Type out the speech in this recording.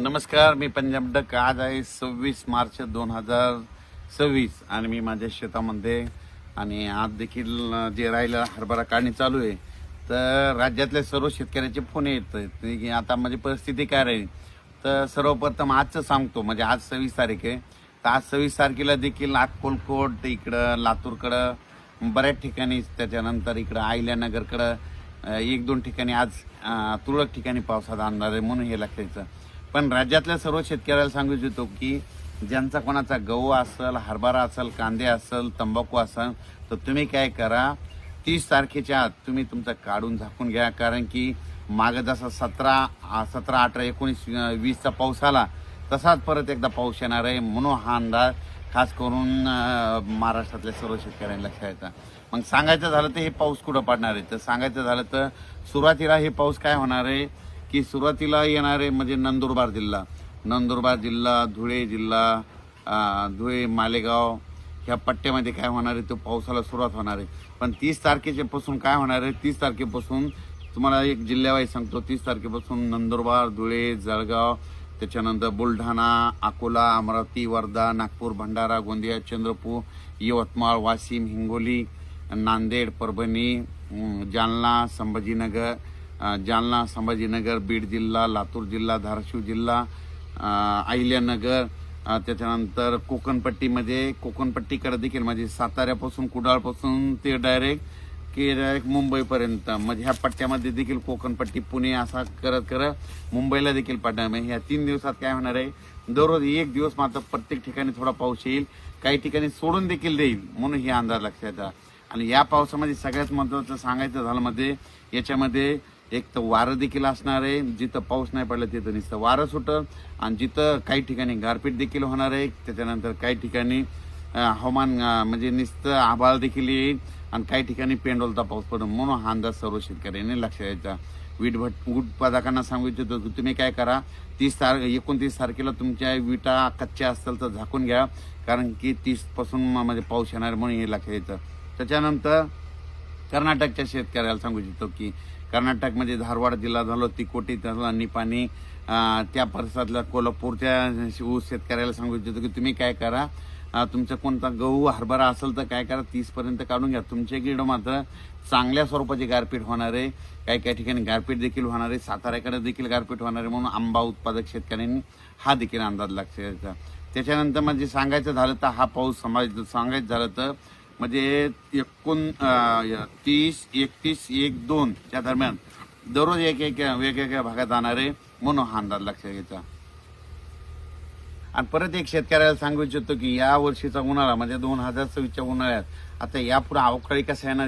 नमस्कार, मी पंजाब डक. आज आहे 26 मार्च 2026 आणि मी माझ्या शेतामध्ये आणि आज देखील जे राहिलं हरभरा काढणी चालू आहे. तर राज्यातल्या सर्व शेतकऱ्याचे फोन येत आहेत की आता माझी परिस्थिती काय राहील. तर सर्वप्रथम आजचं सांगतो, म्हणजे आज 26 तारीख आहे. तर आज 26 तारखेला देखील अक्कलकोट इकडं लातूरकडं बऱ्याच ठिकाणी, त्याच्यानंतर इकडं अहिल्यानगरकडं एक दोन ठिकाणी आज तुरळक ठिकाणी पावसाचा अंदाज आहे, म्हणून हे लक्षायचं. पण राज्यातल्या सर्व शेतकऱ्याला सांगू इच्छितो की ज्यांचा कोणाचा गहू असेल, हरभरा असेल, कांदे असेल, तंबाखू असेल, तर तुम्ही काय करा, 30 तारखेच्या आत तुम्ही तुमचं काढून झाकून घ्या. कारण की मागं जसा 17, 18, 19, 20चा पाऊस आला तसाच परत एकदा पाऊस येणार आहे, म्हणून हा अंदाज खास करून महाराष्ट्रातल्या सर्व शेतकऱ्यांना लक्षात येतं. मग सांगायचं झालं तर हे पाऊस कुठं पडणार आहे, तर सांगायचं झालं तर सुरुवातीला हे पाऊस काय होणार आहे की सुरुवातीला येणारे म्हणजे नंदुरबार जिल्हा, धुळे जिल्हा, धुळे, मालेगाव ह्या पट्ट्यामध्ये काय होणार आहे, तो पावसाला सुरुवात होणार आहे. पण 30 तारखेपासून काय होणार आहे, 30 तारखेपासून तुम्हाला एक जिल्ह्यावाईज सांगतो. 30 तारखेपासून नंदुरबार, धुळे, जळगाव, त्याच्यानंतर बुलढाणा, अकोला, अमरावती, वर्धा, नागपूर, भंडारा, गोंदिया, चंद्रपूर, यवतमाळ, वाशिम, हिंगोली, नांदेड, परभणी, जालना, संभाजीनगर, बीड जिल्हा, लातूर जिल्हा, धाराशिव जिल्हा, अहिल्यानगर, त्याच्यानंतर कोकणपट्टीकडे देखील, म्हणजे साताऱ्यापासून, कुडाळपासून ते डायरेक्ट मुंबईपर्यंत, म्हणजे ह्या पट्ट्यामध्ये देखील कोकणपट्टी, पुणे असा करत मुंबईला देखील पडणार. म्हणजे ह्या 3 दिवसात काय होणार आहे, दररोज एक दिवस मात्र प्रत्येक ठिकाणी थोडा पाऊस येईल, काही ठिकाणी सोडून देखील देईल, म्हणून ही अंदाज लक्षात येतात. आणि या पावसामध्ये सगळ्यात महत्त्वाचं सांगायचं झालं मध्ये याच्यामध्ये एक तर वारं देखील असणार आहे. जिथं पाऊस नाही पडला तिथं नुसतं वारं सुटल, आणि जिथं काही ठिकाणी गारपीट देखील होणार आहे. त्याच्यानंतर काही ठिकाणी हवामान म्हणजे नुसतं आभाळ देखील येईल, आणि काही ठिकाणी पेंडोलता पाऊस पडेल, म्हणून हा अंदाज सर्व शेतकऱ्यांनी लक्षात द्यायचा. वीट उत्पादकांना सांगू इच्छितो की तुम्ही काय करा, 29 तारखेला तुमच्या विटा कच्च्या असतील तर झाकून घ्या, कारण की 30 पासून म्हणजे पाऊस येणार, म्हणून हे लक्षात येतं. त्याच्यानंतर कर्नाटकच्या शेतकऱ्याला सांगू इच्छितो की कर्नाटक म्हणजे धारवाड जिल्हा झालो, तिकोटी झाला, निपाणी, त्या परिसरातल्या कोल्हापूरच्या ऊस शेतकऱ्याला सांगू इच्छितो की तुम्ही काय करा, तुमचा कोणता गहू, हरभरा असेल तर काय करा, 30 पर्यंत काढून घ्या. तुमच्याकडे मात्र चांगल्या स्वरूपाची गारपीट होणार आहे, काही ठिकाणी गारपीट देखील होणार आहे, साताऱ्याकडे देखील गारपीट होणार आहे, म्हणून आंबा उत्पादक शेतकऱ्यांनी हा देखील अंदाज लक्षात घ्यायचा. त्याच्यानंतर म्हणजे सांगायचं झालं तर हा पाऊस सांगायचं झालं तर म्हणजे 29, 31, 1, 2 च्या दरम्यान दररोज एक वेगवेगळ्या भागात जाणार आहे, म्हणून हा अंदाज लक्षात घ्यायचा. आणि परत एक शेतकऱ्याला सांगू इच्छितो की या वर्षीचा उन्हाळा म्हणजे 2026च्या उन्हाळ्यात आता यापुढे अवकाळी कसा येणार